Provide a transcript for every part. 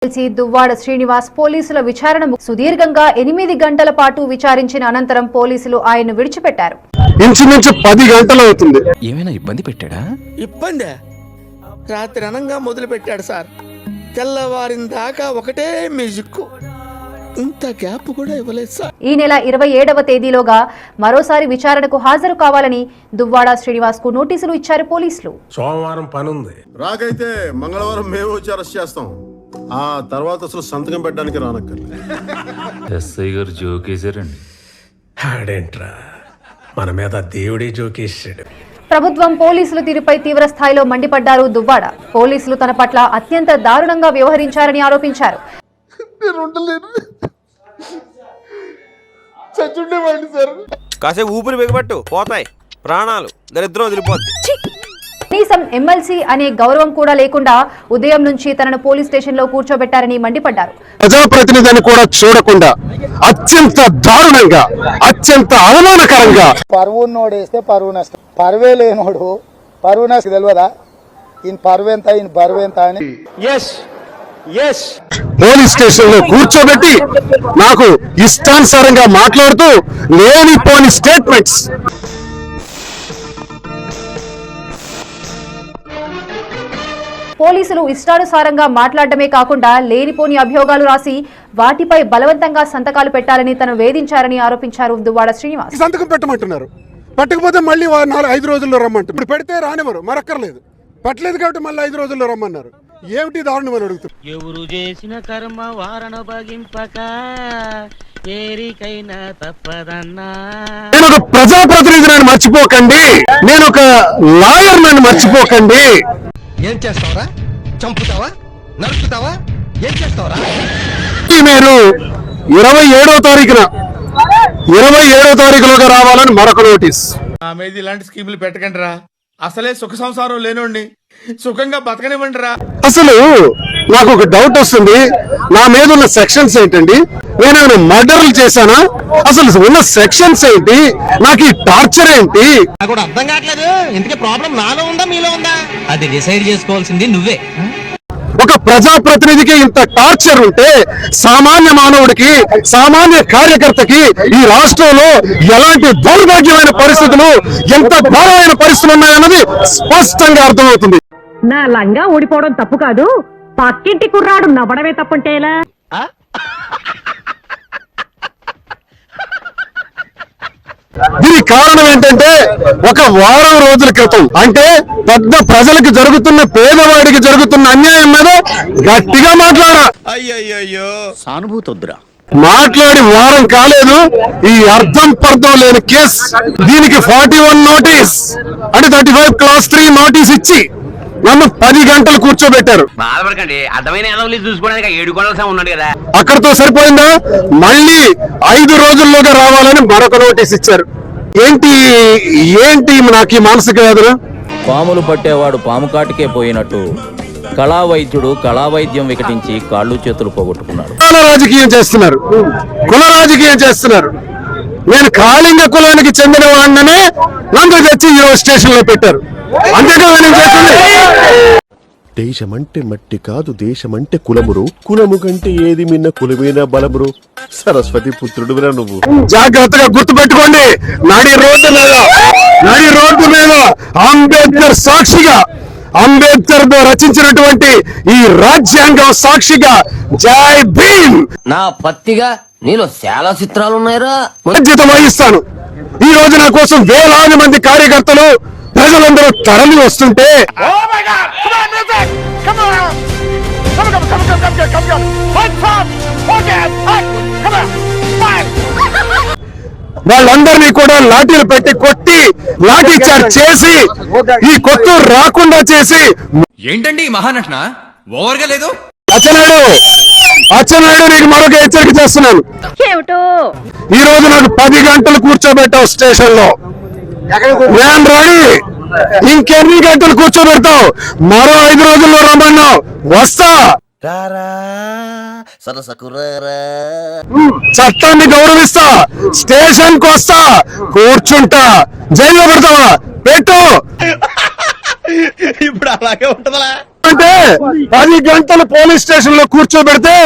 దువ్వాడ శ్రీనివాస్ పోలీసుల విచారణ సుదీర్ఘంగా 8 గంటల పాటు విచారించిన అనంతరం పోలీసులు ఆయన్ను విడిచిపెట్టారు. ఇంచుమించు 10 గంటలు అవుతుంది. ఏమైనా ఇబ్బంది పెట్టాడా? ఇబ్బందే. రాత్రి అనంగా మొదలు పెట్టాడు సార్. తెల్లవారిన దాకా ఒకటే మ్యూజిక్. ఇంత గ్యాప్ కూడా ఇవ్వలేదు సార్. ఈ నెల 27వ తేదీలోగా మరోసారి విచారణకు హాజరు కావాలని దువ్వాడ శ్రీనివాస్ కు నోటీసులు ఇచ్చారు పోలీసులు. సోమవారం పనుంది. రాకైతే మంగళవారం మేము వచ్చి అరెస్ట్ చేస్తాం. ఆ తర్వాత అసలు సంతకం పెట్టడానికి రానక్కర్లేదు. ఎస్ఐ గారు జోకేశారండి. ఆడేంట్రా మన మీద దేవుడే జోకేశాడు. ప్రభుత్వం పోలీసుల తీరుపై తీవ్ర స్థాయిలో మండిపడ్డారు దువ్వాడ. పోలీసులు తన పట్ల అత్యంత దారుణంగా వ్యవహరించారని ఆరోపించారు. కాసేపు ఊపిరి బిగబట్టు, పోతాయి ప్రాణాలు, దరిద్రం వదిలిపోద్ది. కనీసం ఎమ్మెల్సీ అనే గౌరవం కూడా లేకుండా ఉదయం నుంచి తనను పోలీస్ స్టేషన్ లో కూర్చోబెట్టారని మండిపడ్డారు. ప్రజాప్రతినిధిని కూడా చూడకుండా అత్యంత దారుణంగా, అత్యంత అవమానకరంగా పరువున్నోడు వేస్తే పరువు నష్టం, పరువే లేనోడు పరువు నష్టం తెలియదా? ఈయన పరువెంత, ఈయన బరువెంత అని పోలీస్ స్టేషన్ లో కూర్చోబెట్టి నాకు ఇష్టానుసారంగా మాట్లాడుతూ లేనిపోని స్టేట్మెంట్స్. పోలీసులు ఇష్టానుసారంగా మాట్లాడటమే కాకుండా లేనిపోని అభియోగాలు రాసి వాటిపై బలవంతంగా సంతకాలు పెట్టాలని తను వేధించారని ఆరోపించారు దువ్వాడ శ్రీనివాస్. సంతకం పెట్టమంటున్నారు, పట్టకపోతే మళ్ళీ 5 రోజుల్లో రమ్మంటారు. ఇప్పుడు పెడితే రానివ్వరు, మరక్కర్లేదు. పట్టలేదు కాబట్టి మళ్ళీ 5 రోజుల్లో రమ్మన్నారు. ఏమిటి దారుణం అని అడుగుతారు. ఎవరు చేసిన కర్మ వారణ భగింపక ఏరికైనా తప్పదన్నా. నేను ఒక ప్రజాప్రతినిధిని మర్చిపోకండి, నేను ఒక లాయర్ నన్ను మర్చిపోకండి. ఏం చేస్తావరా? చంపుతావా? నరుకుతావా? ఏం చేస్తావరా? మీరు 27వ తారీఖులోగా రావాలని మరొక నోటీస్. నా మీద ఇలాంటి స్కీములు పెట్టకండి రా. అసలే సుఖ సంసారం లేనోండి, సుఖంగా బతకనివ్వండి రా. అసలు నాకు ఒక డౌట్ వస్తుంది, నా మీద ఉన్న సెక్షన్స్ ఏంటండి? నేనేమైనా మర్డర్లు చేశానా? అసలు ఉన్న సెక్షన్స్ ఏంటి? నాకు ఈ టార్చర్ ఏంటి? నాకు అర్థం కావట్లేదు. ఇంతకీ ప్రాబ్లం నాలో ఉందా మీలో ఉందా? అది డిసైడ్ చేసుకోవాల్సింది నువ్వే. ఒక ప్రజాప్రతినిధికి ఇంత టార్చర్ ఉంటే సామాన్య మానవుడికి, సామాన్య కార్యకర్తకి ఈ రాష్ట్రంలో ఎలాంటి దౌర్భాగ్యమైన పరిస్థితులు, ఎంత ఘోరమైన పరిస్థితులు ఉన్నాయన్నది స్పష్టంగా అర్థమవుతుంది. నా లంగా ఊడిపోవడం తప్పు కాదు, పక్కింటి కుర్రాడు నవ్వడమే తప్పుంటేలా? దీనికి కారణం ఏంటంటే, ఒక వారం రోజుల క్రితం, అంటే పెద్ద ప్రజలకు జరుగుతున్న, పేదవాడికి జరుగుతున్న అన్యాయం మీద గట్టిగా మాట్లాడా. అయ్యయ్యో సానుభూతి వద్దురా. మాట్లాడి వారం కాలేదు, ఈ అర్థం పర్థం లేని కేసు. దీనికి 41 నోటీస్ అంటే 35 క్లాస్ 3 నోటీస్ ఇచ్చి నన్ను 10 గంటలు కూర్చోబెట్టారు. అక్కడతో సరిపోయిందా? మళ్ళీ 5 రోజుల్లోగా రావాలని మరొక నోటీస్ ఇచ్చారు. ఏంటి నాకు ఈ మానసిక వేదన? పాములు పట్టేవాడు పాము కాటికే పోయినట్టు కళా వైద్యుడు కళా వైద్యం వికటించి కాళ్ళు చేతులు పోగొట్టుకున్నాడు. కుల రాజకీయం చేస్తున్నారు. నేను కాళింగ కులానికి చెందిన వాడినే నన్ను తెచ్చి ఈరోజు స్టేషన్ లో పెట్టారు. అంతేకాదు నేను చేస్తుంది. దేశమంటే మట్టి కాదు, దేశమంటే కులమురు, కులము కంటే ఏది మిన్న కులమైన బలమురు. సరస్వతి పుత్రుడు నువ్వు. జాగ్రత్తగా గుర్తు పెట్టుకోండి. నడి రోడ్డు మీద అంబేద్కర్ సాక్షిగా, అంబేద్కర్ రచించినటువంటి ఈ రాజ్యాంగం సాక్షిగా జై భీమ్ నా పత్తిగా నీలో చాలా చిత్రాలు ఉన్నాయిరా. బాధ్యత వహిస్తాను. ఈ రోజు నా కోసం వేలాది మంది కార్యకర్తలు, ప్రజలందరూ తరలి వస్తుంటే వాళ్ళందరినీ కూడా లాఠీలు పెట్టి కొట్టి, లాఠీ చార్జ్ చేసి, ఈ కొత్తూరు రాకుండా చేసి. ఏంటండి మహానటన ఓవర్గా లేదు? అచ్చెన్నాయుడు నీకు మరొక హెచ్చరిక చేస్తున్నాను. ఈ రోజు నాకు 10 గంటలు కూర్చోబెట్టావు స్టేషన్ లో. నేను రెడీ. ఇంకెన్ని గంటలు కూర్చోబెడతావు? మరో 5 రోజుల్లో రమ్మన్నావు, వస్తా. చట్టాన్ని గౌరవిస్తా, స్టేషన్ కు వస్తా, కూర్చుంటా. జైల్లో పెడతావా? పెట్టు. ఇప్పుడు అలాగే ఉంటదా? అంటే 10 గంటలు పోలీస్ స్టేషన్ లో కూర్చోబెడితే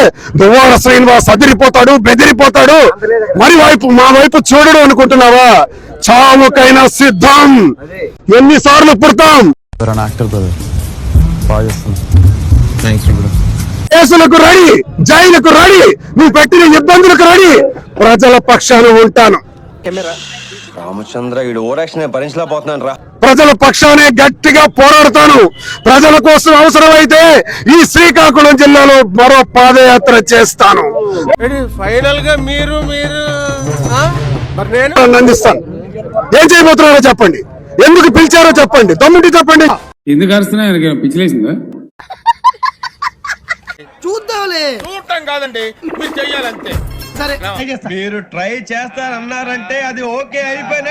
దువ్వాడ శ్రీనివాస్ అదిరిపోతాడు, బెదిరిపోతాడు, మరి మా వైపు చూడడు అనుకుంటున్నావా? చావుకైనా సిద్ధం. ఎన్నిసార్లు పుడతాం? కేసులకు రెడీ, జైలుకు రెడీ, నువ్వు పెట్టిన ఇబ్బందులకు రెడీ. ప్రజల పక్షాన ఉంటాను. రామచంద్ర ఈడు ఓరాక్షన్ భరించలేకపోతున్నాను రా. ప్రజల పక్షానే గట్టిగా పోరాడతాను. ప్రజల కోసం అవసరమైతే ఈ శ్రీకాకుళం జిల్లాలో మరో పాదయాత్ర చేస్తాను. ఫైనల్ గా మీరు అందిస్తాను. ఏం చేయబోతున్నారో చెప్పండి, ఎందుకు పిలిచారో చెప్పండి, దమ్ముంటి చెప్పండి. ఎందుకు అరుస్తున్నా పిచ్చిలేసిందా? చూడటం కాదండి, మీరు చెయ్యాలంతే. మీరు ట్రై చేస్తారన్నారంటే అది ఓకే అయిపోయిన